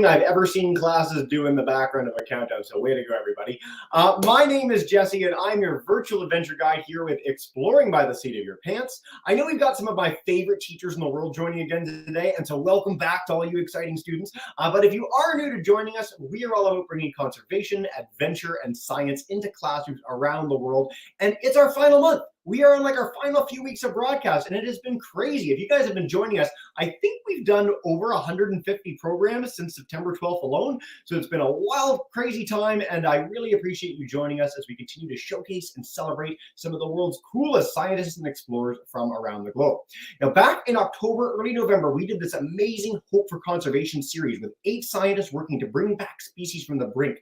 I've ever seen classes do in the background of a countdown, so way to go, everybody. My name is Jesse, and I'm your virtual adventure guide here with Exploring by the Seat of Your Pants. I know we've got some of my favorite teachers in the world joining again today, and so welcome back to all you exciting students. But if you are new to joining us, we are all about bringing conservation, adventure, and science into classrooms around the world, and it's our final month. We are in like our final few weeks of broadcast, and it has been crazy. If you guys have been joining us, I think we've done over 150 programs since September 12th alone. So it's been a wild, crazy time, and I really appreciate you joining us as we continue to showcase and celebrate some of the world's coolest scientists and explorers from around the globe. Now, back in October, early November, we did this amazing Hope for Conservation series with 8 scientists working to bring back species from the brink,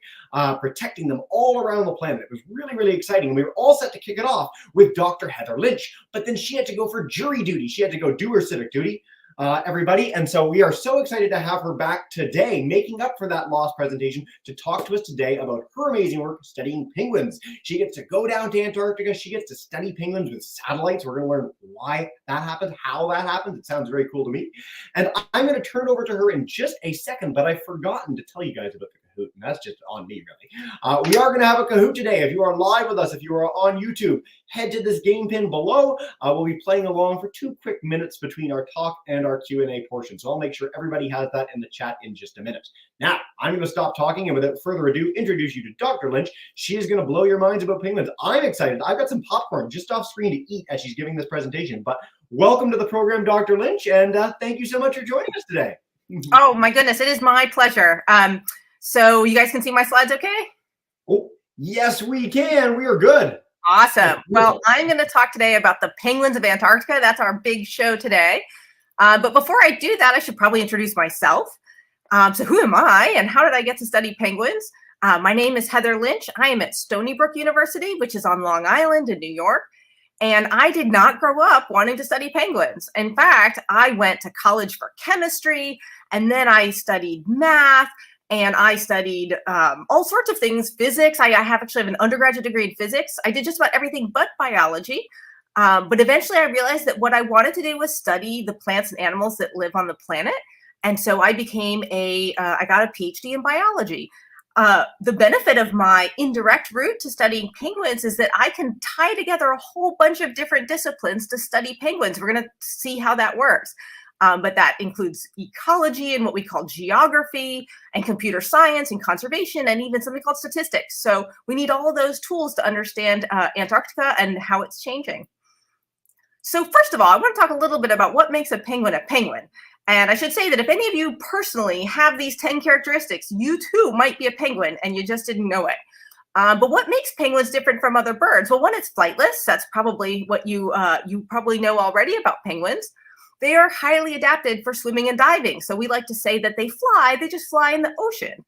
protecting them all around the planet. It was really, really exciting. And we were all set to kick it off with Dr. Heather Lynch, but then she had to go for jury duty. She had to go do her civic duty, everybody. And so we are so excited to have her back today, making up for that lost presentation, to talk to us today about her amazing work studying penguins. She gets to go down to Antarctica. She gets to study penguins with satellites. We're going to learn why that happens, how that happens. It sounds very cool to me. And I'm going to turn it over to her in just a second, but I've forgotten to tell you guys about the Kahoot, and that's just on me, really. We are going to have a Kahoot today. If you are live with us, if you are on YouTube, head to this game pin below. We'll be playing along for 2 quick minutes between our talk and our Q&A portion. So I'll make sure everybody has that in the chat in just a minute. Now, I'm going to stop talking and without further ado, introduce you to Dr. Lynch. She is going to blow your minds about penguins. I'm excited. I've got some popcorn just off screen to eat as she's giving this presentation. But welcome to the program, Dr. Lynch, and thank you so much for joining us today. Oh, my goodness. It is my pleasure. So you guys can see my slides okay? Oh, yes, we can. We are good. Awesome. Well, I'm going to talk today about the penguins of Antarctica. That's our big show today. But before I do that, I should probably introduce myself. So who am I and how did I get to study penguins? My name is Heather Lynch. I am at Stony Brook University, which is on Long Island in New York. And I did not grow up wanting to study penguins. In fact, I went to college for chemistry, and then I studied math, and I studied all sorts of things, physics. I actually have an undergraduate degree in physics. I did just about everything but biology. But eventually I realized that what I wanted to do was study the plants and animals that live on the planet. And so I became I got a PhD in biology. The benefit of my indirect route to studying penguins is that I can tie together a whole bunch of different disciplines to study penguins. We're going to see how that works. But that includes ecology and what we call geography and computer science and conservation and even something called statistics. So we need all of those tools to understand Antarctica and how it's changing. So first of all, I want to talk a little bit about what makes a penguin a penguin. And I should say that if any of you personally have these 10 characteristics, you too might be a penguin and you just didn't know it. But what makes penguins different from other birds? Well, one, it's flightless. That's probably what you probably know already about penguins. They are highly adapted for swimming and diving. So we like to say that they just fly in the ocean.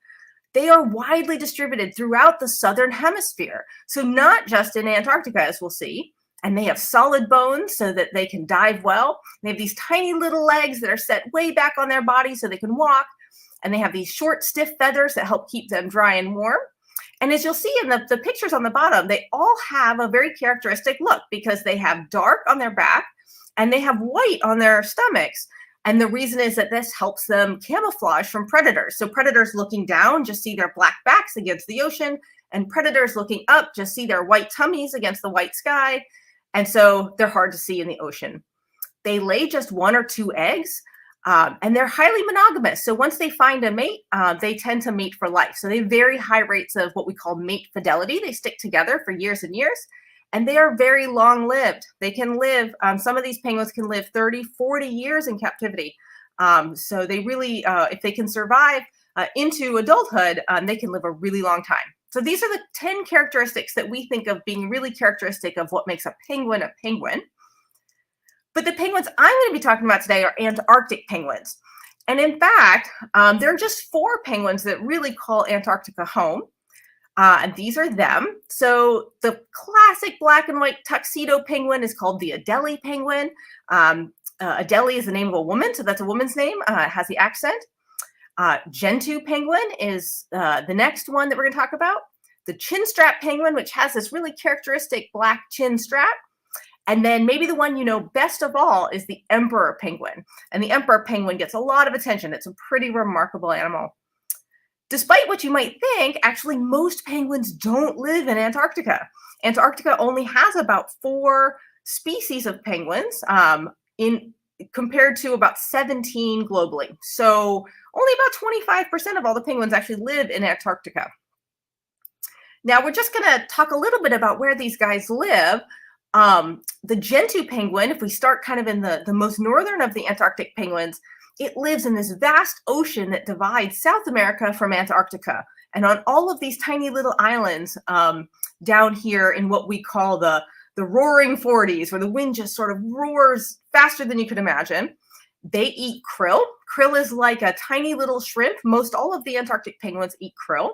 They are widely distributed throughout the southern hemisphere. So not just in Antarctica, as we'll see. And they have solid bones so that they can dive well. They have these tiny little legs that are set way back on their body so they can walk. And they have these short, stiff feathers that help keep them dry and warm. And as you'll see in the pictures on the bottom, they all have a very characteristic look because they have dark on their back and they have white on their stomachs. And the reason is that this helps them camouflage from predators. So predators looking down just see their black backs against the ocean, and predators looking up just see their white tummies against the white sky. And so they're hard to see in the ocean. They lay just 1 or 2 eggs, and they're highly monogamous. So once they find a mate, they tend to mate for life. So they have very high rates of what we call mate fidelity. They stick together for years and years. And they are very long-lived. They can live, some of these penguins can live 30, 40 years in captivity. So they really, if they can survive into adulthood, they can live a really long time. So these are the 10 characteristics that we think of being really characteristic of what makes a penguin a penguin. But the penguins I'm going to be talking about today are Antarctic penguins. And in fact, there are just 4 penguins that really call Antarctica home. And these are them. So the classic black and white tuxedo penguin is called the Adelie penguin. Adelie is the name of a woman, so that's a woman's name. It has the accent. Gentoo penguin is the next one that we're going to talk about. The Chinstrap penguin, which has this really characteristic black chin strap. And then maybe the one you know best of all is the emperor penguin. And the emperor penguin gets a lot of attention. It's a pretty remarkable animal. Despite what you might think, actually most penguins don't live in Antarctica. Antarctica only has about 4 species of penguins compared to about 17 globally. So only about 25% of all the penguins actually live in Antarctica. Now we're just gonna talk a little bit about where these guys live. The Gentoo penguin, if we start kind of in the most northern of the Antarctic penguins, it lives in this vast ocean that divides South America from Antarctica. And on all of these tiny little islands down here in what we call the roaring 40s, where the wind just sort of roars faster than you could imagine, they eat krill. Krill is like a tiny little shrimp. Most all of the Antarctic penguins eat krill.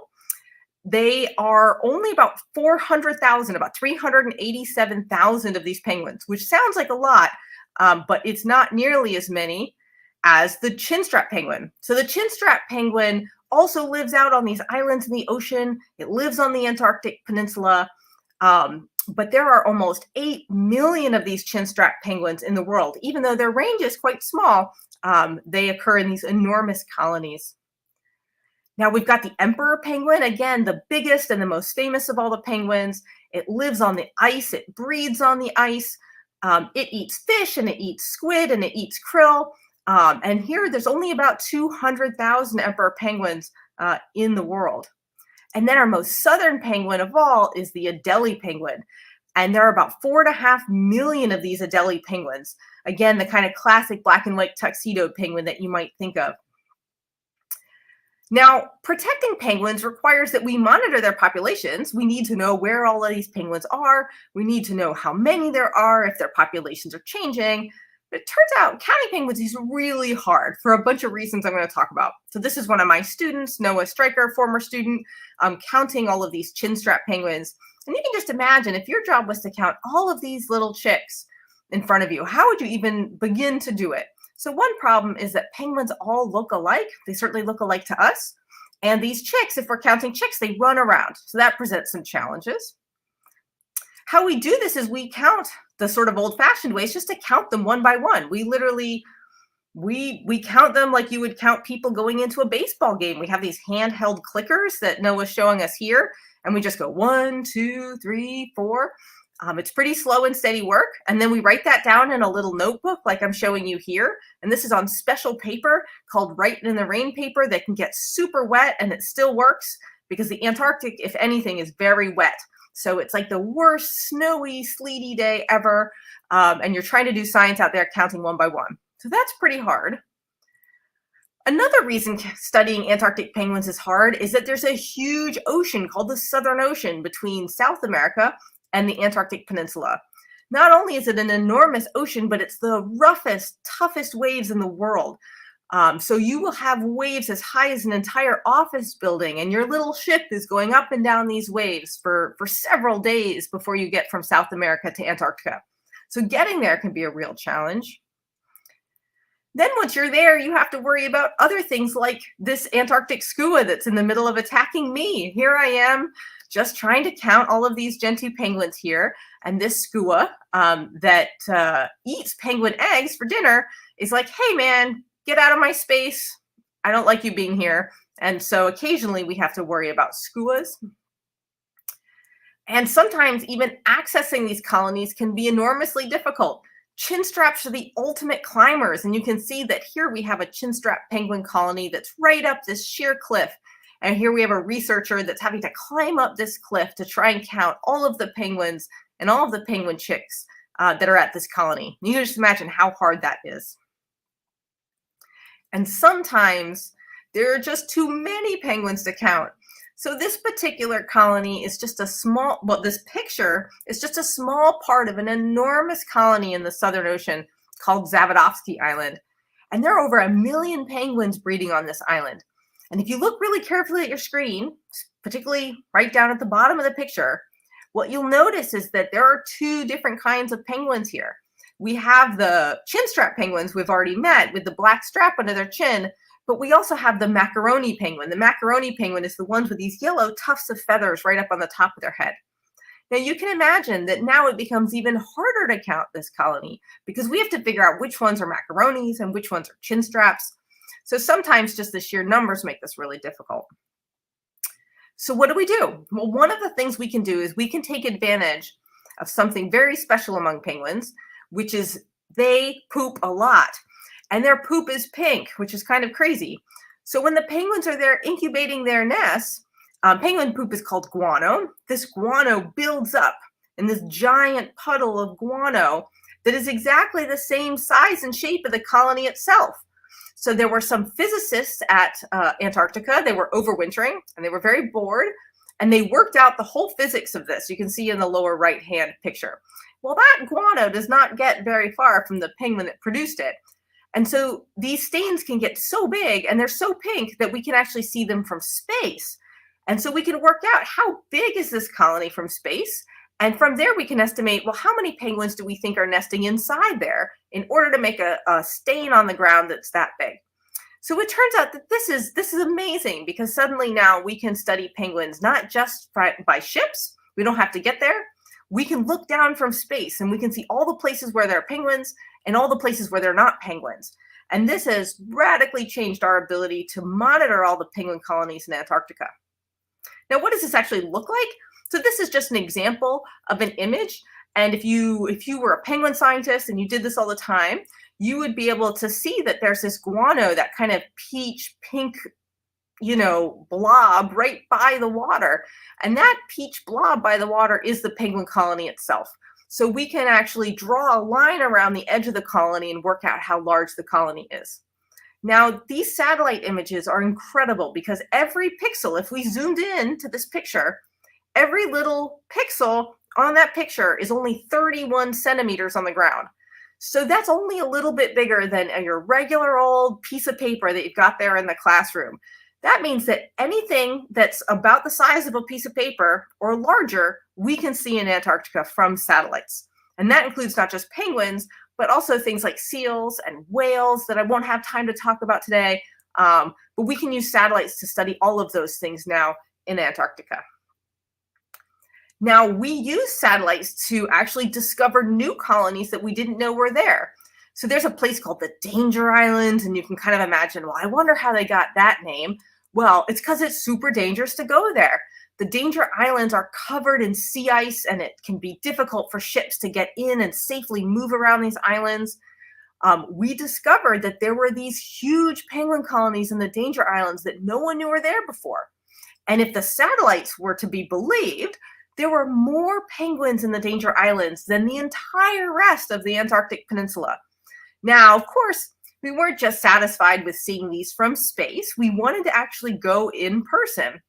They are only about 400,000, about 387,000 of these penguins, which sounds like a lot, but it's not nearly as many as the Chinstrap penguin. So the Chinstrap penguin also lives out on these islands in the ocean. It lives on the Antarctic Peninsula, but there are almost 8 million of these Chinstrap penguins in the world. Even though their range is quite small, they occur in these enormous colonies. Now we've got the emperor penguin, again, the biggest and the most famous of all the penguins. It lives on the ice, it breeds on the ice, it eats fish and it eats squid and it eats krill. And here there's only about 200,000 emperor penguins in the world. And then our most southern penguin of all is the Adelie penguin. And there are about 4.5 million of these Adelie penguins. Again, the kind of classic black and white tuxedo penguin that you might think of. Now, protecting penguins requires that we monitor their populations. We need to know where all of these penguins are. We need to know how many there are, if their populations are changing. But it turns out counting penguins is really hard for a bunch of reasons I'm going to talk about. So this is one of my students, Noah Stryker, former student, counting all of these Chinstrap penguins. And you can just imagine if your job was to count all of these little chicks in front of you, how would you even begin to do it? So one problem is that penguins all look alike. They certainly look alike to us. And these chicks, if we're counting chicks, they run around. So that presents some challenges. How we do this is we count the sort of old-fashioned ways, just to count them one by one. We literally, we count them like you would count people going into a baseball game. We have these handheld clickers that Noah's showing us here. And we just go 1, 2, 3, 4. It's pretty slow and steady work. And then we write that down in a little notebook like I'm showing you here. And this is on special paper called Write in the Rain paper that can get super wet, and it still works because the Antarctic, if anything, is very wet. So it's like the worst snowy, sleety day ever. And you're trying to do science out there counting one by one. So that's pretty hard. Another reason studying Antarctic penguins is hard is that there's a huge ocean called the Southern Ocean between South America and the Antarctic Peninsula. Not only is it an enormous ocean, but it's the roughest, toughest waves in the world. So you will have waves as high as an entire office building, and your little ship is going up and down these waves for several days before you get from South America to Antarctica. So getting there can be a real challenge. Then once you're there, you have to worry about other things like this Antarctic skua that's in the middle of attacking me. Here I am, just trying to count all of these Gentoo penguins here. And this skua that eats penguin eggs for dinner is like, hey man, get out of my space. I don't like you being here. And so occasionally we have to worry about skuas. And sometimes even accessing these colonies can be enormously difficult. Chinstraps are the ultimate climbers. And you can see that here we have a Chinstrap penguin colony that's right up this sheer cliff. And here we have a researcher that's having to climb up this cliff to try and count all of the penguins and all of the penguin chicks that are at this colony. You can just imagine how hard that is. And sometimes there are just too many penguins to count. So this particular colony is just a small, well, this picture is just a small part of an enormous colony in the Southern Ocean called Zavodovsky Island. And there are over 1 million penguins breeding on this island. And if you look really carefully at your screen, particularly right down at the bottom of the picture, what you'll notice is that there are 2 different kinds of penguins here. We have the Chinstrap penguins we've already met with the black strap under their chin, but we also have the macaroni penguin. The macaroni penguin is the ones with these yellow tufts of feathers right up on the top of their head. Now you can imagine that now it becomes even harder to count this colony because we have to figure out which ones are macaronis and which ones are chinstraps. So sometimes just the sheer numbers make this really difficult. So what do? Well, one of the things we can do is we can take advantage of something very special among penguins, which is they poop a lot. And their poop is pink, which is kind of crazy. So when the penguins are there incubating their nests, penguin poop is called guano. This guano builds up in this giant puddle of guano that is exactly the same size and shape of the colony itself. So there were some physicists at Antarctica. They were overwintering and they were very bored, and they worked out the whole physics of this. You can see in the lower right-hand picture. Well, that guano does not get very far from the penguin that produced it. And so these stains can get so big and they're so pink that we can actually see them from space. And so we can work out how big is this colony from space. And from there, we can estimate, well, how many penguins do we think are nesting inside there in order to make a stain on the ground that's that big? So it turns out that this is amazing because suddenly now we can study penguins, not just by ships. We don't have to get there. We can look down from space and we can see all the places where there are penguins and all the places where they're not penguins. And this has radically changed our ability to monitor all the penguin colonies in Antarctica. Now, what does this actually look like? So this is just an example of an image. And if you were a penguin scientist and you did this all the time, you would be able to see that there's this guano, that kind of peach pink, blob right by the water. And that peach blob by the water is the penguin colony itself. So we can actually draw a line around the edge of the colony and work out how large the colony is. Now, these satellite images are incredible because every pixel, if we zoomed in to this picture, every little pixel on that picture is only 31 centimeters on the ground. So that's only a little bit bigger than your regular old piece of paper that you've got there in the classroom. That means that anything that's about the size of a piece of paper or larger, we can see in Antarctica from satellites. And that includes not just penguins, but also things like seals and whales that I won't have time to talk about today. But we can use satellites to study all of those things now in Antarctica. Now, we use satellites to actually discover new colonies that we didn't know were there. So there's a place called the Danger Islands, and you can kind of imagine, well, I wonder how they got that name. Well, it's because it's super dangerous to go there. The Danger Islands are covered in sea ice, and it can be difficult for ships to get in and safely move around these islands. We discovered that there were these huge penguin colonies in the Danger Islands that no one knew were there before. And if the satellites were to be believed, there were more penguins in the Danger Islands than the entire rest of the Antarctic Peninsula. Now, of course, we weren't just satisfied with seeing these from space. We wanted to actually go in person.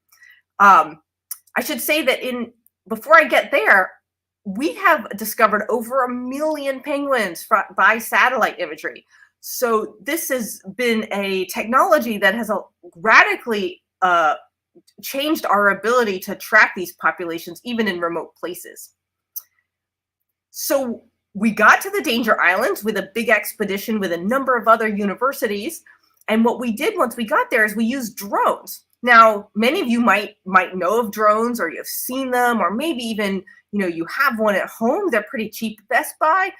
I should say that before I get there, we have discovered over 1 million penguins by satellite imagery. So this has been a technology that has radically changed our ability to track these populations, even in remote places. So we got to the Danger Islands with a big expedition with a number of other universities. And what we did once we got there is we used drones. Now, many of you might know of drones, or you've seen them, or maybe even you have one at home. They're pretty cheap at Best Buy.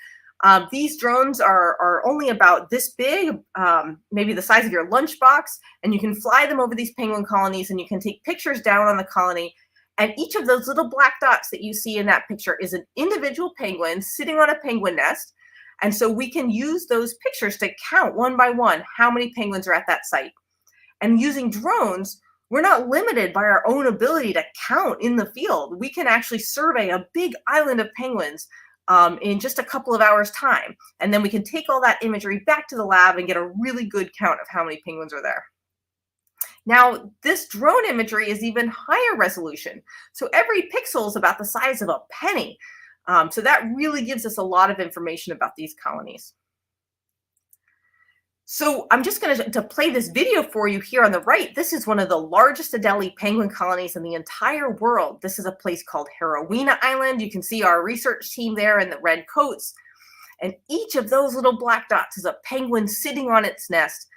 These drones are only about this big, maybe the size of your lunchbox, and you can fly them over these penguin colonies, and you can take pictures down on the colony. And each of those little black dots that you see in that picture is an individual penguin sitting on a penguin nest. And so we can use those pictures to count one by one how many penguins are at that site. And using drones, we're not limited by our own ability to count in the field. We can actually survey a big island of penguins in just a couple of hours' time. And then we can take all that imagery back to the lab and get a really good count of how many penguins are there. Now, this drone imagery is even higher resolution. So every pixel is about the size of a penny. So that really gives us a lot of information about these colonies. So I'm just going to play this video for you here on the right. This is one of the largest Adelie penguin colonies in the entire world. This is a place called Heroina Island. You can see our research team there in the red coats. And each of those little black dots is a penguin sitting on its nest.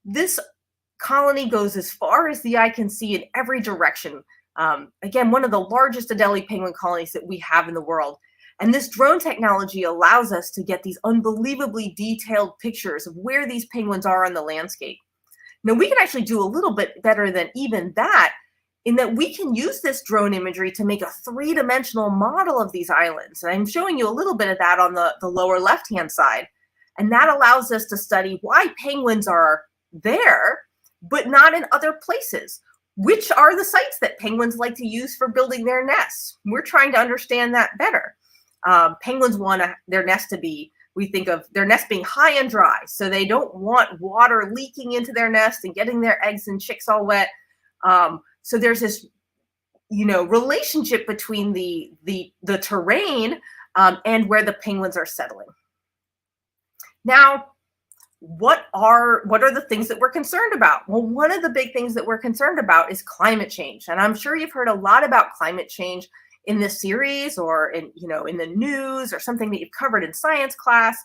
This colony goes as far as the eye can see in every direction. Again, one of the largest Adelie penguin colonies that we have in the world. And this drone technology allows us to get these unbelievably detailed pictures of where these penguins are on the landscape. Now, we can actually do a little bit better than even that, in that we can use this drone imagery to make a three-dimensional model of these islands. And I'm showing you a little bit of that on the lower left-hand side. And that allows us to study why penguins are there, but not in other places. Which are the sites that penguins like to use for building their nests? We're trying to understand that better. Penguins want their nest to be, we think of their nest being high and dry. So they don't want water leaking into their nest and getting their eggs and chicks all wet. So there's this, relationship between the terrain and where the penguins are settling. Now, what are the things that we're concerned about? Well, one of the big things that we're concerned about is climate change. And I'm sure you've heard a lot about climate change in this series, or in the news, or something that you've covered in science class.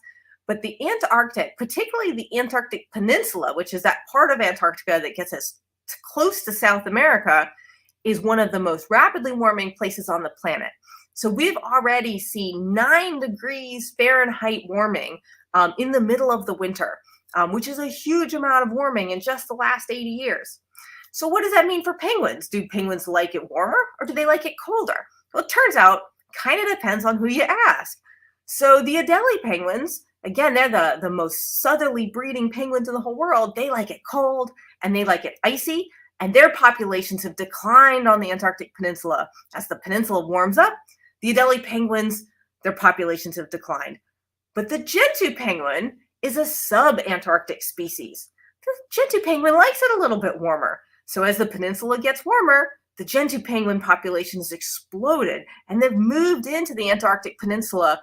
But the Antarctic, particularly the Antarctic Peninsula, which is that part of Antarctica that gets us close to South America, is one of the most rapidly warming places on the planet. So we've already seen 9 degrees Fahrenheit warming in the middle of the winter, which is a huge amount of warming in just the last 80 years. So what does that mean for penguins? Do penguins like it warmer, or do they like it colder? Well, it turns out kind of depends on who you ask. So the Adelie penguins, again, they're the most southerly breeding penguins in the whole world. They like it cold and they like it icy, and their populations have declined on the Antarctic Peninsula. As the peninsula warms up, the Adelie penguins, their populations have declined. But the Gentoo penguin is a sub-Antarctic species. The Gentoo penguin likes it a little bit warmer. So as the peninsula gets warmer, the Gentoo penguin population has exploded, and they've moved into the Antarctic Peninsula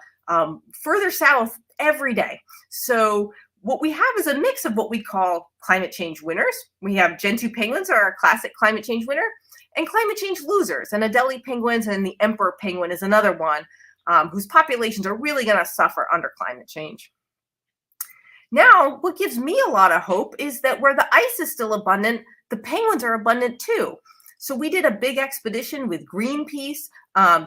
further south every day. So what we have is a mix of what we call climate change winners. We have Gentoo penguins are a classic climate change winner, and climate change losers. And Adelie penguins and the emperor penguin is another one whose populations are really going to suffer under climate change. Now, what gives me a lot of hope is that where the ice is still abundant, the penguins are abundant too. So we did a big expedition with Greenpeace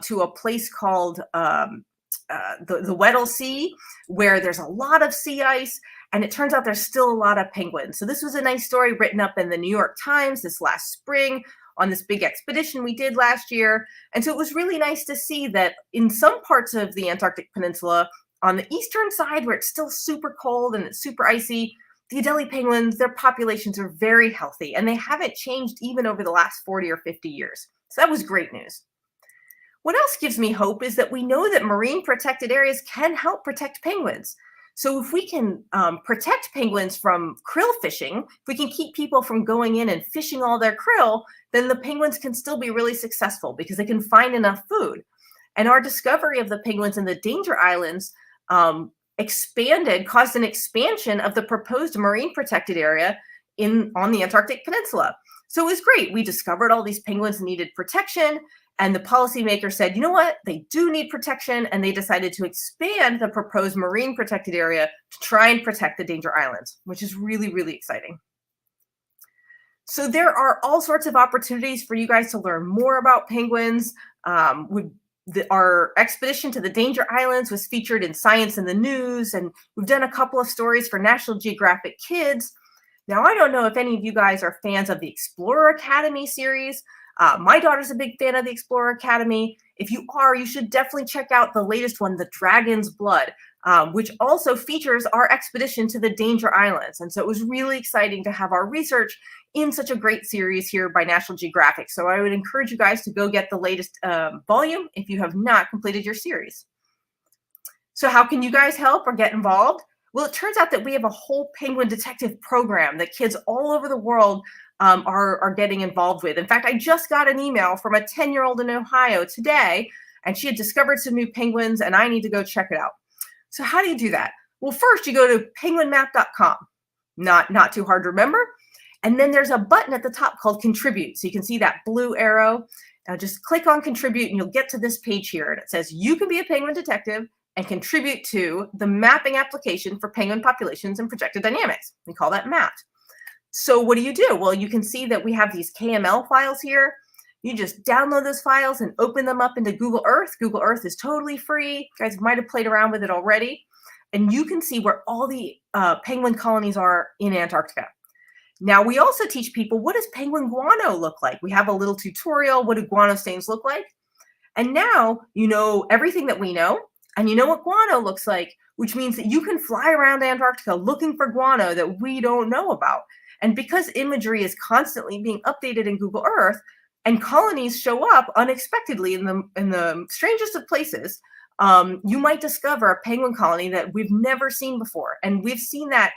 to a place called the Weddell Sea, where there's a lot of sea ice, and it turns out there's still a lot of penguins. So this was a nice story written up in the New York Times this last spring on this big expedition we did last year. And so it was really nice to see that in some parts of the Antarctic Peninsula, on the eastern side where it's still super cold and it's super icy, the Adelie penguins, their populations are very healthy, and they haven't changed even over the last 40 or 50 years. So that was great news. What else gives me hope is that we know that marine protected areas can help protect penguins. So if we can protect penguins from krill fishing, if we can keep people from going in and fishing all their krill, then the penguins can still be really successful because they can find enough food. And our discovery of the penguins in the danger islands caused an expansion of the proposed marine protected area on the Antarctic Peninsula. So it was great. We discovered all these penguins needed protection, and the policymakers said, you know what, they do need protection, and they decided to expand the proposed marine protected area to try and protect the danger islands, which is really, really exciting. So there are all sorts of opportunities for you guys to learn more about penguins. Our expedition to the Danger Islands was featured in Science in the News, and we've done a couple of stories for National Geographic Kids. Now, I don't know if any of you guys are fans of the Explorer Academy series. My daughter's a big fan of the Explorer Academy. If you are, you should definitely check out the latest one, The Dragon's Blood, which also features our expedition to the Danger Islands. And so it was really exciting to have our research in such a great series here by National Geographic. So I would encourage you guys to go get the latest volume if you have not completed your series. So how can you guys help or get involved? Well, it turns out that we have a whole penguin detective program that kids all over the world are getting involved with. In fact, I just got an email from a 10-year-old in Ohio today, and she had discovered some new penguins, and I need to go check it out. So how do you do that? Well, first you go to penguinmap.com. Not too hard to remember. And then there's a button at the top called Contribute. So you can see that blue arrow. Now just click on Contribute and you'll get to this page here. And it says you can be a penguin detective and contribute to the mapping application for penguin populations and projected dynamics. We call that mapped. So what do? Well, you can see that we have these KML files here. You just download those files and open them up into Google Earth. Google Earth is totally free. You guys might have played around with it already. And you can see where all the penguin colonies are in Antarctica. Now, we also teach people, what does penguin guano look like? We have a little tutorial, what do guano stains look like? And now you know everything that we know, and you know what guano looks like, which means that you can fly around Antarctica looking for guano that we don't know about. And because imagery is constantly being updated in Google Earth, and colonies show up unexpectedly in the strangest of places, you might discover a penguin colony that we've never seen before. And we've seen that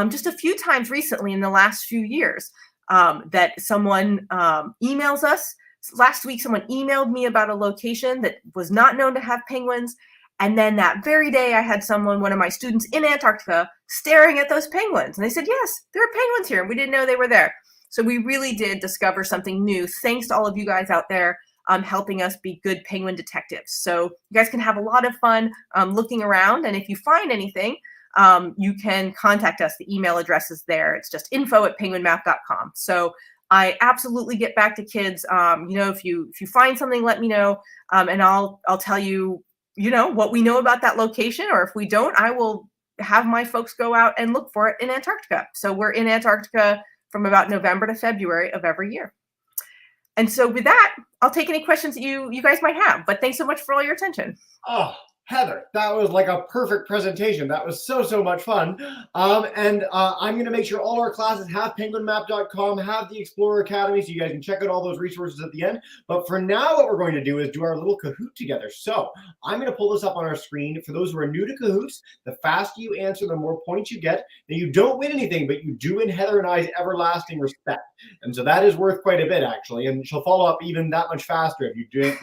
just a few times recently in the last few years, that someone emails us. Last week, someone emailed me about a location that was not known to have penguins. And then that very day, I had one of my students in Antarctica, staring at those penguins. And they said, yes, there are penguins here. And we didn't know they were there. So we really did discover something new, thanks to all of you guys out there helping us be good penguin detectives. So you guys can have a lot of fun looking around. And if you find anything, you can contact us. The email address is there. It's just info@penguinmap.com. So I absolutely get back to kids. If you find something, let me know, and I'll tell you, what we know about that location. Or if we don't, I will have my folks go out and look for it in Antarctica. So we're in Antarctica from about November to February of every year. And so with that, I'll take any questions that you guys might have. But thanks so much for all your attention. Oh, Heather, that was like a perfect presentation. That was so much fun. I'm going to make sure all our classes have penguinmap.com, have the Explorer Academy, so you guys can check out all those resources at the end. But for now, what we're going to do is do our little Kahoot together. So I'm going to pull this up on our screen. For those who are new to Kahoots, the faster you answer, the more points you get. Now, you don't win anything, but you do win Heather and I's everlasting respect. And so that is worth quite a bit, actually. And she'll follow up even that much faster if you do it.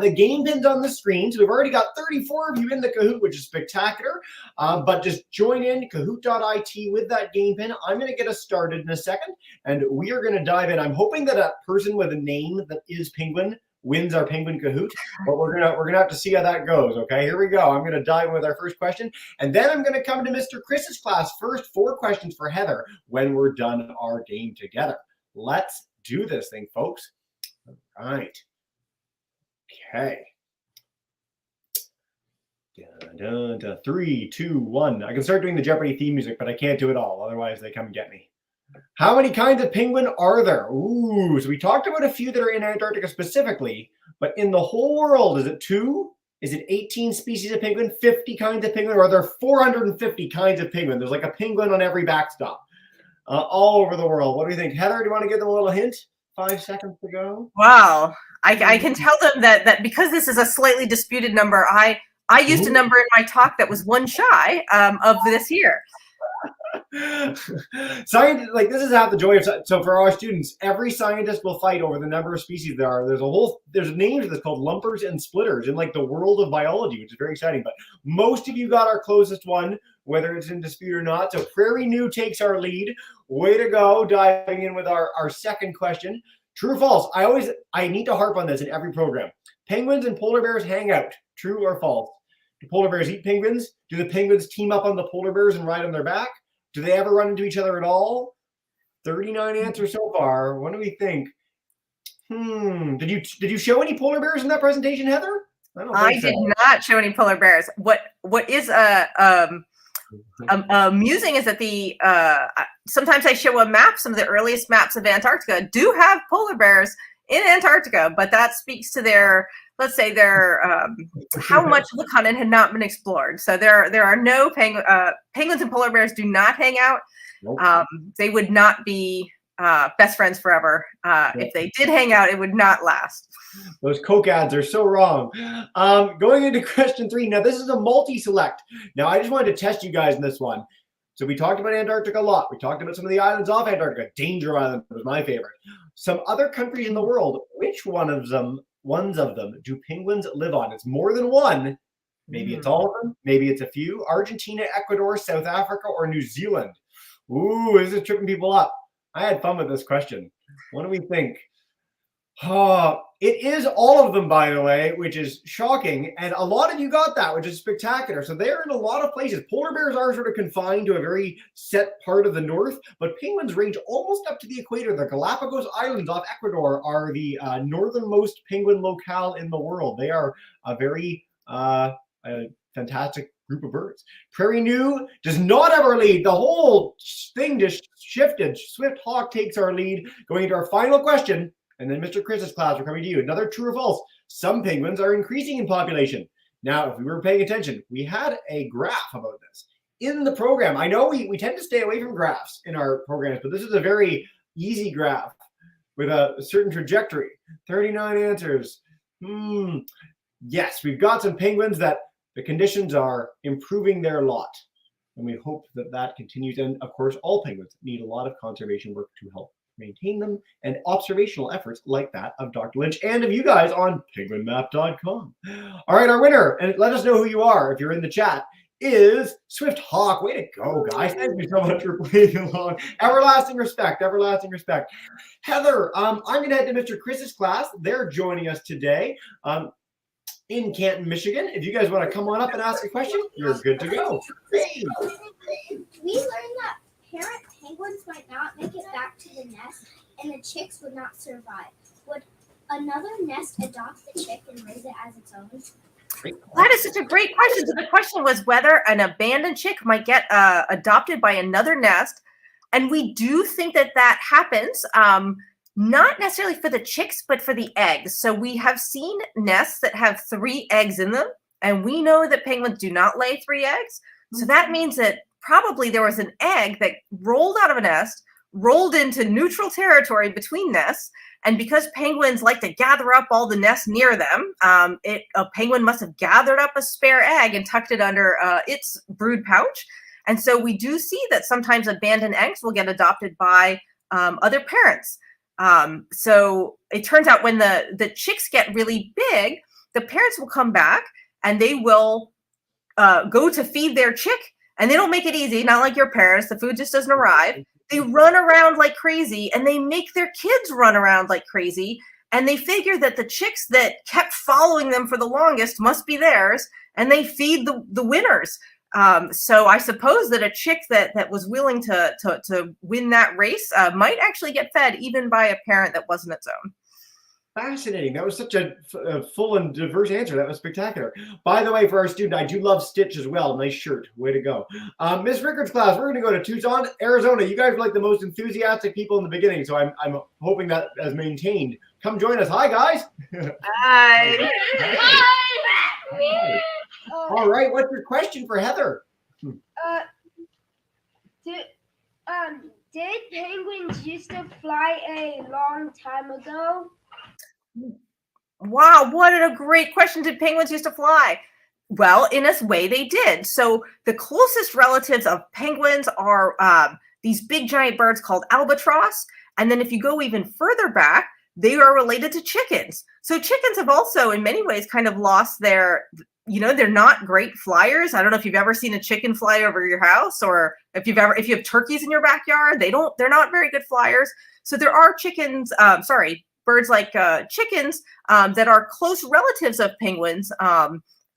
The game pin's on the screen. So we've already got 34 of you in the Kahoot, which is spectacular. But just join in kahoot.it with that game pin. I'm going to get us started in a second, and we are going to dive in. I'm hoping that a person with a name that is penguin wins our penguin Kahoot, but we're gonna have to see how that goes. Okay, here we go. I'm going to dive in with our first question, and then I'm going to come to Mr. Chris's class first. 4 questions for Heather when we're done our game together. Let's do this thing, folks. All right. Okay. 3, 2, 1. I can start doing the Jeopardy theme music, but I can't do it all. Otherwise, they come and get me. How many kinds of penguin are there? Ooh, so we talked about a few that are in Antarctica specifically, but in the whole world, is it 2? Is it 18 species of penguin, 50 kinds of penguin, or are there 450 kinds of penguin? There's like a penguin on every backstop all over the world. What do you think? Heather, do you want to give them a little hint? 5 seconds to go. Wow. I can tell them that because this is a slightly disputed number, I used a number in my talk that was 1 shy of this here. Science, like, this is half the joy of science. So for our students, every scientist will fight over the number of species there are. There's a name for this called lumpers and splitters in like the world of biology, which is very exciting. But most of you got our closest one, whether it's in dispute or not. So Prairie New takes our lead. Way to go, diving in with our second question. True or false? I need to harp on this in every program. Penguins and polar bears hang out. True or false? Do polar bears eat penguins? Do the penguins team up on the polar bears and ride on their back? Do they ever run into each other at all? 39 answers so far. What do we think? Did you show any polar bears in that presentation, Heather? I did not show any polar bears. What is amusing is that sometimes I show a map. Some of the earliest maps of Antarctica do have polar bears in Antarctica, but that speaks to their, let's say, how much of the continent had not been explored. So there are no penguins and polar bears do not hang out. Nope. They would not be best friends forever. If they did hang out, it would not last. Those Coke ads are so wrong. Going into question 3. Now, this is a multi-select. Now, I just wanted to test you guys in this one. So we talked about Antarctica a lot. We talked about some of the islands off Antarctica. Danger Island was my favorite. Some other countries in the world, which ones of them do penguins live on? It's more than one, Maybe it's all of them. Maybe it's a few. Argentina, Ecuador, South Africa, or New Zealand? Ooh, this is tripping people up. I had fun with this question. What do we think? It is all of them, by the way, which is shocking. And a lot of you got that, which is spectacular. So they're in a lot of places. Polar bears are sort of confined to a very set part of the north, but penguins range almost up to the equator. The Galapagos Islands off Ecuador are the northernmost penguin locale in the world. They are a very fantastic group of birds. Prairie New does not have our lead. The whole thing just shifted. Swift Hawk takes our lead. Going into our final question. And then Mr. Chris's class, we're coming to you. Another true or false. Some penguins are increasing in population. Now, if we were paying attention, we had a graph about this in the program. I know we tend to stay away from graphs in our programs, but this is a very easy graph with a certain trajectory. 39 answers. Yes, we've got some penguins that the conditions are improving their lot. And we hope that that continues. And of course, all penguins need a lot of conservation work to help maintain them, and observational efforts like that of Dr. Lynch and of you guys on penguinmap.com. All right, our winner, and let us know who you are if you're in the chat, is Swift Hawk. Way to go, guys. Thank you so much for playing along. Everlasting respect, everlasting respect. Heather, I'm going to head to Mr. Chris's class. They're joining us today in Canton, Michigan. If you guys want to come on up and ask a question, you're good to go. Hey. We learned that parent penguins might not make it back to the nest, and the chicks would not survive. Would another nest adopt the chick and raise it as its own? That is such a great question. So the question was whether an abandoned chick might get adopted by another nest. And we do think that that happens, not necessarily for the chicks, but for the eggs. So we have seen nests that have 3 eggs in them, and we know that penguins do not lay 3 eggs. So that means that probably there was an egg that rolled out of a nest, rolled into neutral territory between nests, and because penguins like to gather up all the nests near them, a penguin must have gathered up a spare egg and tucked it under its brood pouch. And so we do see that sometimes abandoned eggs will get adopted by other parents. So it turns out when the chicks get really big, the parents will come back and they will go to feed their chick. And they don't make it easy, not like your parents. The food just doesn't arrive. They run around like crazy, and they make their kids run around like crazy. And they figure that the chicks that kept following them for the longest must be theirs, and they feed the winners. So I suppose that a chick that was willing to win that race might actually get fed even by a parent that wasn't its own. Fascinating. That was such a full and diverse answer. That was spectacular. By the way, for our student, I do love Stitch as well. Nice shirt. Way to go. Miss Rickard's class, we're going to go to Tucson, Arizona. You guys were like the most enthusiastic people in the beginning, so I'm hoping that as maintained. Come join us. Hi, guys. Hi. Hi. All right. What's your question for Heather? Did penguins used to fly a long time ago? Wow, what a great question. Did penguins used to fly? Well, in a way they did. So the closest relatives of penguins are these big giant birds called albatross. And then if you go even further back, they are related to chickens. So chickens have also in many ways kind of lost their, they're not great flyers. I don't know if you've ever seen a chicken fly over your house, or if you have turkeys in your backyard, they're not very good flyers. So there are birds like chickens that are close relatives of penguins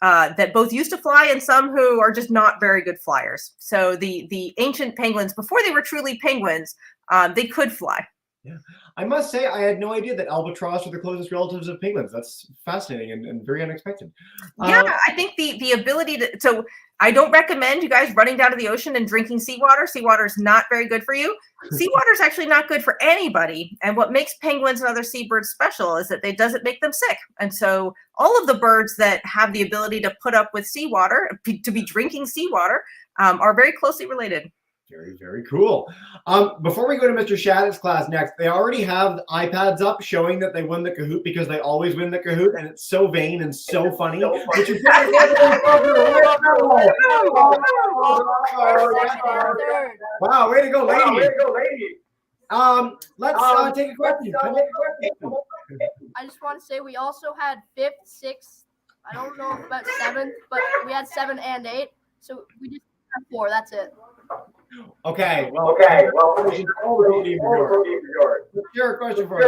that both used to fly and some who are just not very good flyers. So the ancient penguins, before they were truly penguins, they could fly. Yeah, I must say I had no idea that albatross are the closest relatives of penguins. That's fascinating and very unexpected. Yeah, I think the ability to, so I don't recommend you guys running down to the ocean and drinking seawater. Seawater is not very good for you. Seawater is actually not good for anybody. And what makes penguins and other seabirds special is that it doesn't make them sick. And so all of the birds that have the ability to put up with seawater, to be drinking seawater, are very closely related. Very, very cool. Before we go to Mr. Shadid's class next, they already have the iPads up showing that they won the Kahoot because they always win the Kahoot, and it's so vain and so funny. Wow, way to go, lady. Let's take a question. I just want to say we also had 5th, 6th, I don't know about 7th, but we had 7 and 8. So we just have 4. That's it. Okay. Well, your question for us.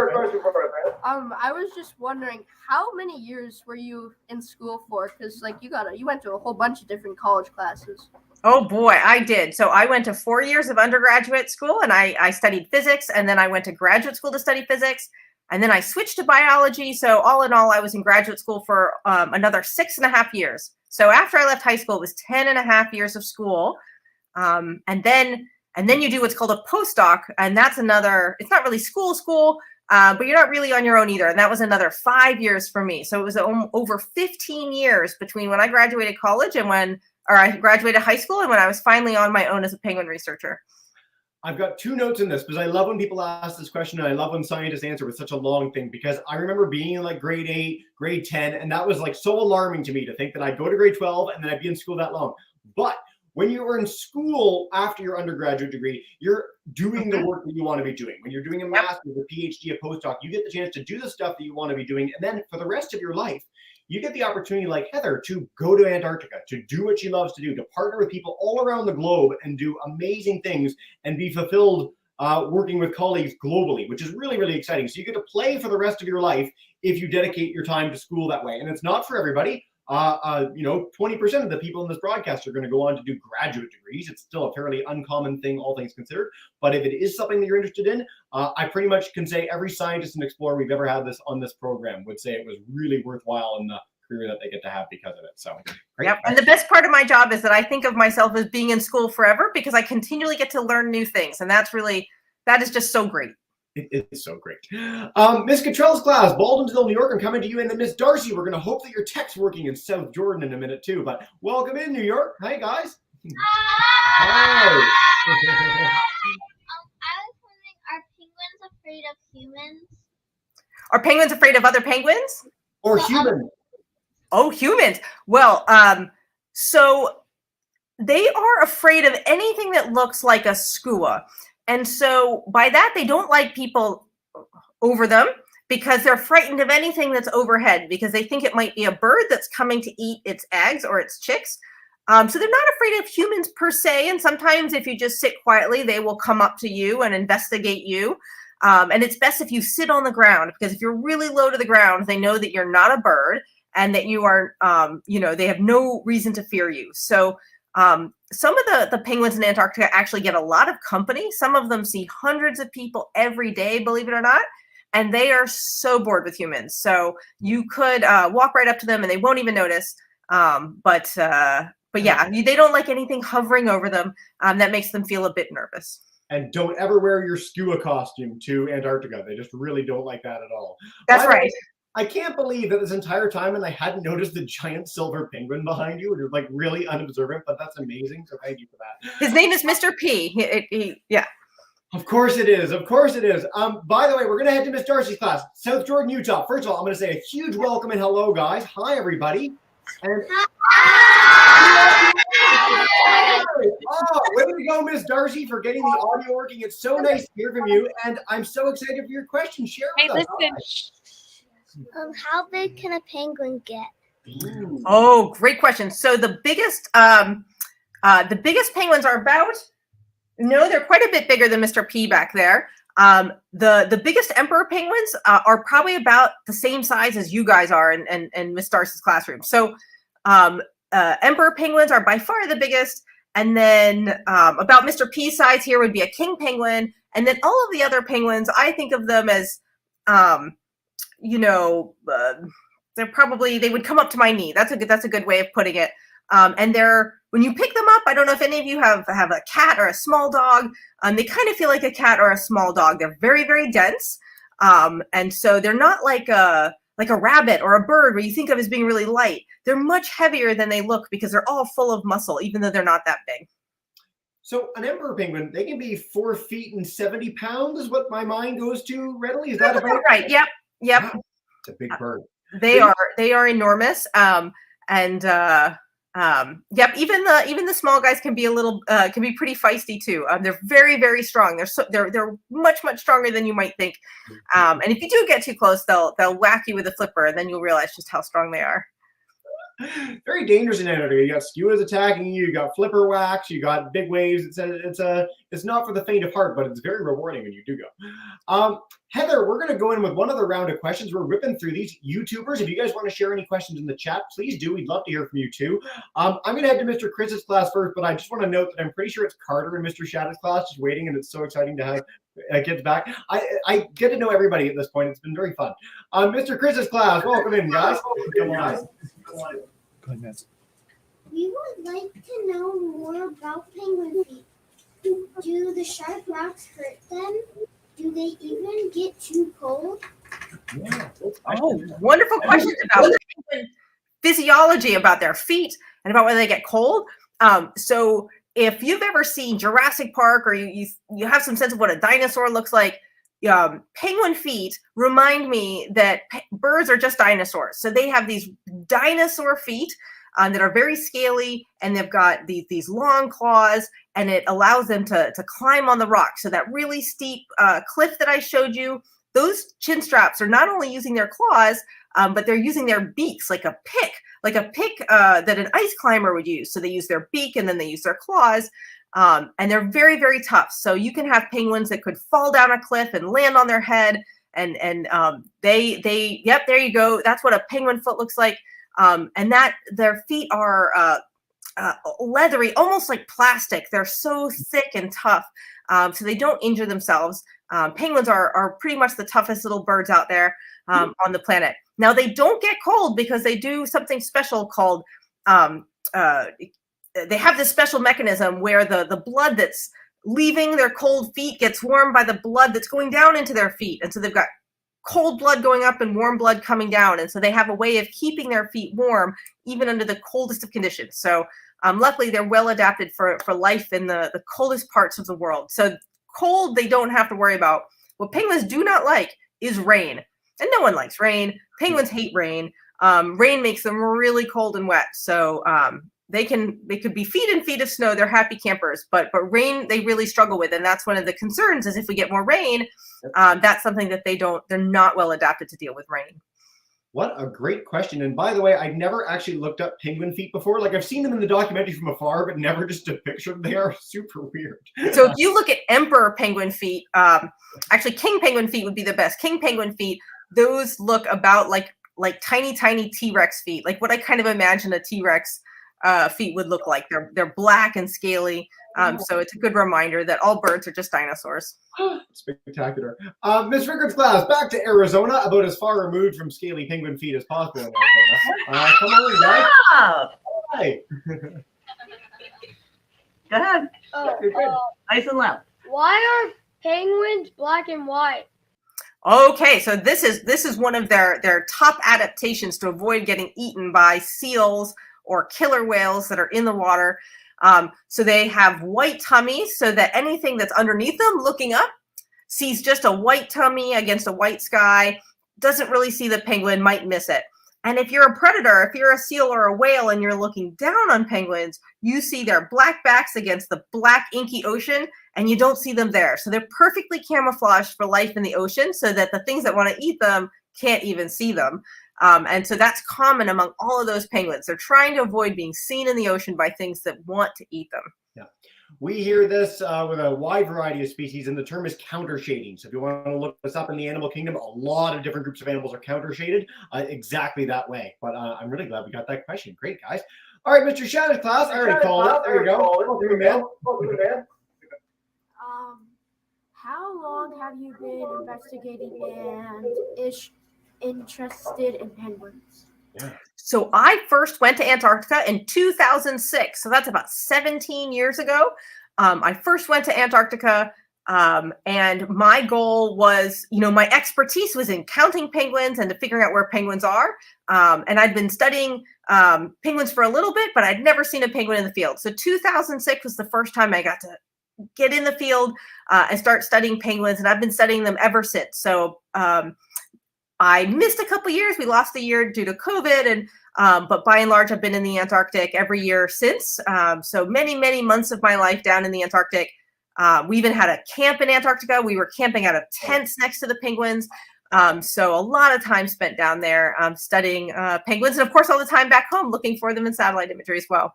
I was just wondering, how many years were you in school for? Because like you went to a whole bunch of different college classes. Oh boy, I did. So I went to 4 years of undergraduate school, and I studied physics, and then I went to graduate school to study physics, and then I switched to biology. So all in all, I was in graduate school for another 6.5 years. So after I left high school, it was 10.5 years of school, and then you do what's called a postdoc, and that's another. It's not really school, but you're not really on your own either, and that was another 5 years for me. So it was over 15 years between when I graduated college and I graduated high school and when I was finally on my own as a penguin researcher. I've got 2 notes in this because I love when people ask this question, and I love when scientists answer with such a long thing, because I remember being in like grade 8, grade 10, and that was like so alarming to me to think that I'd go to grade 12 and then I'd be in school that long. But when you are in school after your undergraduate degree, you're doing the work that you want to be doing. When you're doing a master's, a PhD, a postdoc, you get the chance to do the stuff that you want to be doing. And then for the rest of your life, you get the opportunity, like Heather, to go to Antarctica, to do what she loves to do, to partner with people all around the globe and do amazing things and be fulfilled working with colleagues globally, which is really, really exciting. So you get to play for the rest of your life if you dedicate your time to school that way. And it's not for everybody. 20% of the people in this broadcast are going to go on to do graduate degrees. It's still a fairly uncommon thing, all things considered. But if it is something that you're interested in, I pretty much can say every scientist and explorer we've ever had on this program would say it was really worthwhile in the career that they get to have because of it. So, great. Yep. And the best part of my job is that I think of myself as being in school forever because I continually get to learn new things. And that is just so great. It is so great. Miss Cottrell's class, Baldwinsville, New York. I'm coming to you. And then Miss Darcy, we're going to hope that your tech's working in South Jordan in a minute too. But welcome in, New York. Hi, guys. Hi. I was wondering, are penguins afraid of humans? Are penguins afraid of other penguins? Or humans? Oh, humans. Well, so they are afraid of anything that looks like a skua. And so by that, they don't like people over them because they're frightened of anything that's overhead because they think it might be a bird that's coming to eat its eggs or its chicks. So they're not afraid of humans per se. And sometimes if you just sit quietly, they will come up to you and investigate you. And it's best if you sit on the ground because if you're really low to the ground, they know that you're not a bird and that you are, they have no reason to fear you. So some of the penguins in Antarctica actually get a lot of company. Some of them see hundreds of people every day, believe it or not, and they are so bored with humans. So you could walk right up to them and they won't even notice. But yeah, they don't like anything hovering over them. That makes them feel a bit nervous. And don't ever wear your skua costume to Antarctica. They just really don't like that at all. That's right. I can't believe that this entire time and I hadn't noticed the giant silver penguin behind you. You're like really unobservant, but that's amazing. So thank you for that. His name is Mr. P. Yeah. Of course it is. Of course it is. By the way, we're going to head to Miss Darcy's class, South Jordan, Utah. First of all, I'm going to say a huge welcome and hello, guys. Hi, everybody. And way to go, Miss Darcy, for getting the audio working. It's so nice to hear from you, and I'm so excited for your question. Share with us. How big can a penguin get? Oh, great question. So the biggest penguins are they're quite a bit bigger than Mr. P back there. The biggest emperor penguins are probably about the same size as you guys are in Miss Darcy's classroom. So emperor penguins are by far the biggest. And then about Mr. P's size here would be a king penguin. And then all of the other penguins, I think of them as, they would come up to my knee. That's a good way of putting it. And when you pick them up, I don't know if any of you have a cat or a small dog. They kind of feel like a cat or a small dog. They're very, very dense. And so they're not like a rabbit or a bird where you think of as being really light. They're much heavier than they look because they're all full of muscle, even though they're not that big. So an emperor penguin, they can be 4 feet and 70 pounds is what my mind goes to readily. Is that about right? Yep. Wow, it's a big bird. They are enormous. Yep. Even the small guys can be pretty feisty too. They're very, very strong. They're much stronger than you might think. And if you do get too close, they'll whack you with a flipper, and then you'll realize just how strong they are. Very dangerous in Antarctica. You got skuas attacking you. You got flipper wax. You got big waves. It's not for the faint of heart, but it's very rewarding when you do go. Heather, we're going to go in with one other round of questions. We're ripping through these. YouTubers, if you guys want to share any questions in the chat, please do. We'd love to hear from you too. I'm going to head to Mr. Chris's class first, but I just want to note that I'm pretty sure it's Carter and Mr. Shadow's class just waiting, and it's so exciting to have kids back. I get to know everybody at this point. It's been very fun. Mr. Chris's class, welcome in, guys. Come on. We would like to know more about penguin feet. Do the sharp rocks hurt them? Do they even get too cold? Yeah. Oh, wonderful questions about penguin physiology, about their feet, and about whether they get cold. So if you've ever seen Jurassic Park, or you have some sense of what a dinosaur looks like, penguin feet remind me that birds are just dinosaurs. So they have these dinosaur feet that are very scaly, and they've got these long claws, and it allows them to climb on the rock. So that really steep cliff that I showed you, those chin straps are not only using their claws, but they're using their beaks like a pick that an ice climber would use. So they use their beak, and then they use their claws, and they're very, very tough. So you can have penguins that could fall down a cliff and land on their head, and yep, there you go. That's what a penguin foot looks like. And that their feet are leathery, almost like plastic. They're so thick and tough, so they don't injure themselves. Penguins are pretty much the toughest little birds out there on the planet. Now, they don't get cold because they do something special called, they have this special mechanism where the blood that's leaving their cold feet gets warmed by the blood that's going down into their feet. And so they've got cold blood going up and warm blood coming down. And so they have a way of keeping their feet warm even under the coldest of conditions. So luckily, they're well adapted for life in the coldest parts of the world. So cold, they don't have to worry about. What penguins do not like is rain. And no one likes rain. Penguins hate rain. Rain makes them really cold and wet. So they could be feet and feet of snow. They're happy campers, but rain they really struggle with, and that's one of the concerns. Is if we get more rain, that's something that they're not well adapted to deal with rain. What a great question. And by the way, I've never actually looked up penguin feet before. Like, I've seen them in the documentary from afar, but never just a picture. They are super weird. So if you look at emperor penguin feet, actually king penguin feet would be the best. King penguin feet, those look about like tiny T-Rex feet, like what I kind of imagine a T-Rex feet would look like. They're black and scaly. So it's a good reminder that all birds are just dinosaurs. Spectacular. Ms. Rickard's class, back to Arizona, about as far removed from scaly penguin feet as possible in Arizona. Come on, guys. Hi. Go ahead. Nice and loud. Why are penguins black and white? Okay, so this is one of their top adaptations to avoid getting eaten by seals or killer whales that are in the water. So they have white tummies so that anything that's underneath them looking up sees just a white tummy against a white sky, doesn't really see the penguin, might miss it. And if you're a predator, if you're a seal or a whale and you're looking down on penguins, you see their black backs against the black inky ocean, and you don't see them there. So they're perfectly camouflaged for life in the ocean so that the things that want to eat them can't even see them. And so that's common among all of those penguins. They're trying to avoid being seen in the ocean by things that want to eat them. Yeah. We hear this with a wide variety of species, and the term is counter shading. So if you want to look this up in the animal kingdom, a lot of different groups of animals are counter shaded exactly that way. But I'm really glad we got that question. Great, guys. All right, Mr. Shannon's class. I already called it. There you go. Welcome, man. How long have you been investigating and interested in penguins? Yeah. So I first went to Antarctica in 2006. So that's about 17 years ago. I first went to Antarctica, and my goal was, my expertise was in counting penguins and to figuring out where penguins are. And I'd been studying penguins for a little bit, but I'd never seen a penguin in the field. So 2006 was the first time I got to get in the field and start studying penguins, and I've been studying them ever since. So I missed a couple years. We lost a year due to COVID, and but by and large, I've been in the Antarctic every year since. So many, many months of my life down in the Antarctic. We even had a camp in Antarctica. We were camping out of tents next to the penguins. So a lot of time spent down there studying penguins, and of course all the time back home looking for them in satellite imagery as well.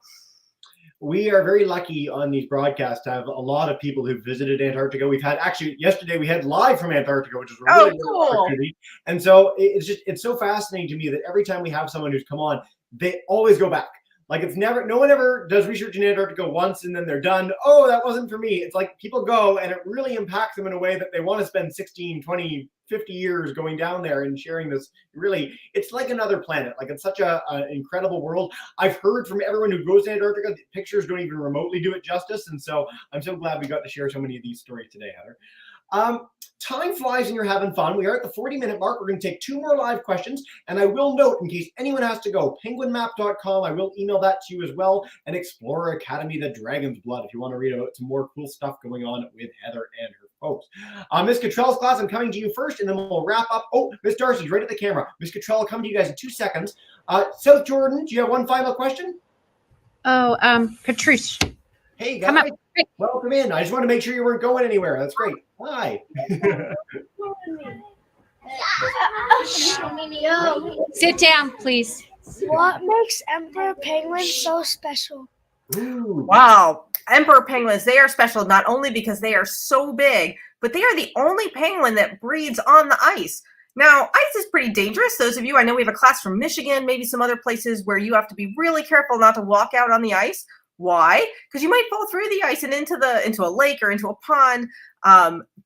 We are very lucky on these broadcasts to have a lot of people who visited Antarctica. We've had, actually yesterday we had live from Antarctica, which is really cool. opportunity. And so it's so fascinating to me that every time we have someone who's come on, they always go back. Like it's never, no one ever does research in Antarctica once and then they're done. Oh, that wasn't for me. It's like people go and it really impacts them in a way that they want to spend 16, 20, 50 years going down there and sharing this. Really, it's like another planet. Like it's such an incredible world. I've heard from everyone who goes to Antarctica, the pictures don't even remotely do it justice. And so I'm so glad we got to share so many of these stories today, Heather. Time flies and you're having fun. We are at the 40-minute mark. We're going to take 2 more live questions. And I will note, in case anyone has to go, penguinmap.com. I will email that to you as well. And Explorer Academy, the Dragon's Blood, if you want to read about some more cool stuff going on with Heather and her folks. Miss Cottrell's class, I'm coming to you first, and then we'll wrap up. Oh, Miss Darcy's right at the camera. Miss Cottrell, I'll come to you guys in 2 seconds. South Jordan, do you have one final question? Oh, Patrice. Hey, guys. Come up. Welcome in. I just want to make sure you weren't going anywhere. That's great. Hi. Sit down, please. What makes emperor penguins so special? Ooh. Wow. Emperor penguins, they are special not only because they are so big, but they are the only penguin that breeds on the ice. Now, ice is pretty dangerous. Those of you, I know we have a class from Michigan, maybe some other places where you have to be really careful not to walk out on the ice. Why? Because you might fall through the ice and into a lake or into a pond.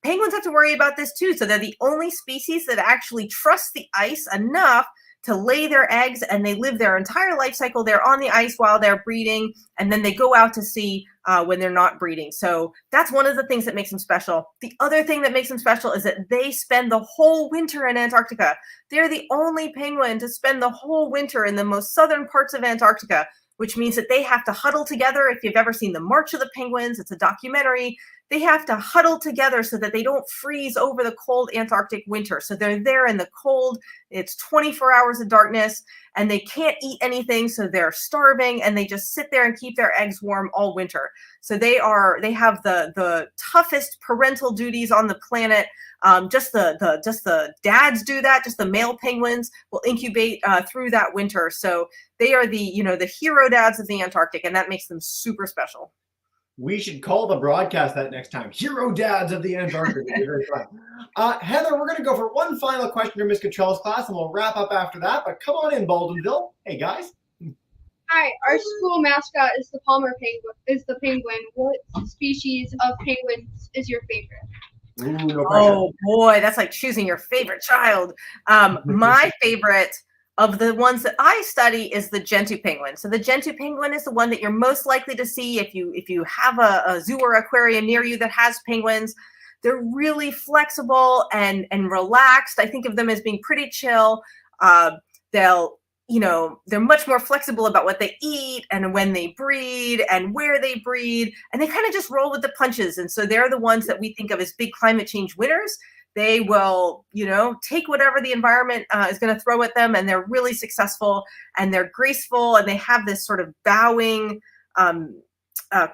Penguins have to worry about this too. So they're the only species that actually trust the ice enough to lay their eggs, and they live their entire life cycle. They're on the ice while they're breeding, and then they go out to sea when they're not breeding. So that's one of the things that makes them special. The other thing that makes them special is that they spend the whole winter in Antarctica. They're the only penguin to spend the whole winter in the most southern parts of Antarctica, which means that they have to huddle together. If you've ever seen The March of the Penguins, it's a documentary. They have to huddle together so that they don't freeze over the cold Antarctic winter. So they're there in the cold. It's 24 hours of darkness, and they can't eat anything, so they're starving, and they just sit there and keep their eggs warm all winter. So they have the toughest parental duties on the planet. Just the dads do that. Just the male penguins will incubate through that winter. So they are the hero dads of the Antarctic, and that makes them super special. We should call the broadcast that next time. Hero Dads of the Antarctic. Very fun. Heather, we're going to go for one final question for Miss Cottrell's class, and we'll wrap up after that. But come on in, Baldwinville. Hey, guys. Hi, our school mascot is the Palmer penguin. What species of penguins is your favorite? Ooh, no Oh boy, that's like choosing your favorite child. My favorite of the ones that I study is the Gentoo penguin. So the Gentoo penguin is the one that you're most likely to see if you have a zoo or aquarium near you that has penguins. They're really flexible and relaxed. I think of them as being pretty chill. They're much more flexible about what they eat and when they breed and where they breed, and they kind of just roll with the punches. And so they're the ones that we think of as big climate change winners. They will, take whatever the environment is going to throw at them, and they're really successful, and they're graceful, and they have this sort of bowing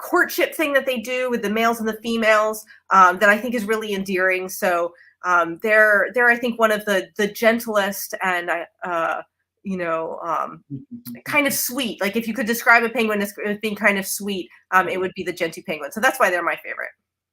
courtship thing that they do with the males and the females that I think is really endearing. So they're I think one of the gentlest and kind of sweet. Like if you could describe a penguin as being kind of sweet, it would be the Gentoo penguin. So that's why they're my favorite.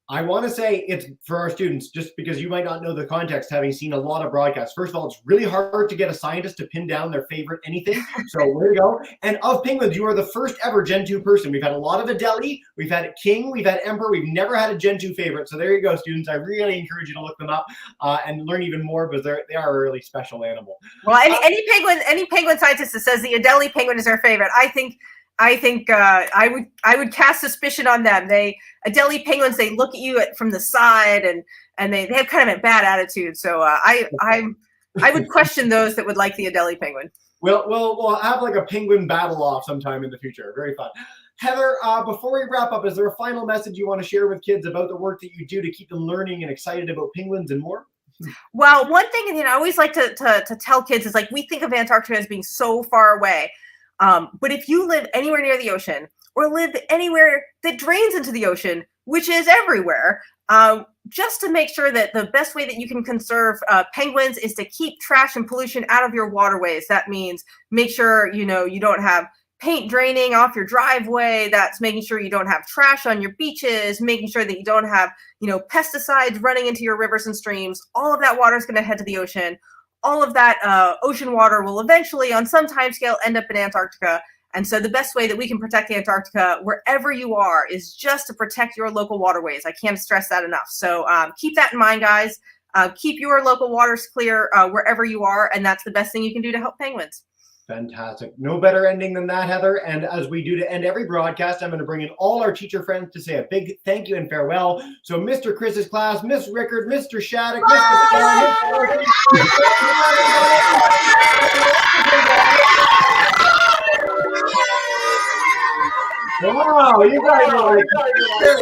I want to say it's for our students, just because you might not know the context, having seen a lot of broadcasts. First of all, it's really hard to get a scientist to pin down their favorite anything. So there you go. And of penguins, you are the first ever Gentoo person. We've had a lot of Adelie, we've had King, we've had Emperor. We've never had a Gentoo favorite. So there you go, students. I really encourage you to look them up and learn even more, because they are a really special animal. Well, any penguin scientist that says the Adelie penguin is their favorite, I think I would cast suspicion on them. Adelie penguins, they look at you from the side and they have kind of a bad attitude. So I would question those that would like the Adelie penguin. We'll have like a penguin battle off sometime in the future. Very fun. Heather, before we wrap up, is there a final message you want to share with kids about the work that you do to keep them learning and excited about penguins and more? Well, one thing I always like to tell kids is, like, we think of Antarctica as being so far away. But if you live anywhere near the ocean or live anywhere that drains into the ocean, which is everywhere, just to make sure that the best way that you can conserve penguins is to keep trash and pollution out of your waterways. That means make sure, you don't have paint draining off your driveway. That's making sure you don't have trash on your beaches, making sure that you don't have, pesticides running into your rivers and streams. All of that water is going to head to the ocean. All of that ocean water will eventually, on some timescale, end up in Antarctica. And so the best way that we can protect Antarctica, wherever you are, is just to protect your local waterways. I can't stress that enough. So keep that in mind, guys. Keep your local waters clear wherever you are, and that's the best thing you can do to help penguins. Fantastic. No better ending than that, Heather. And as we do to end every broadcast, I'm going to bring in all our teacher friends to say a big thank you and farewell. So Mr. Chris's class, Miss Rickard, Mr. Shattuck, Mr. Stone, Wow, you guys are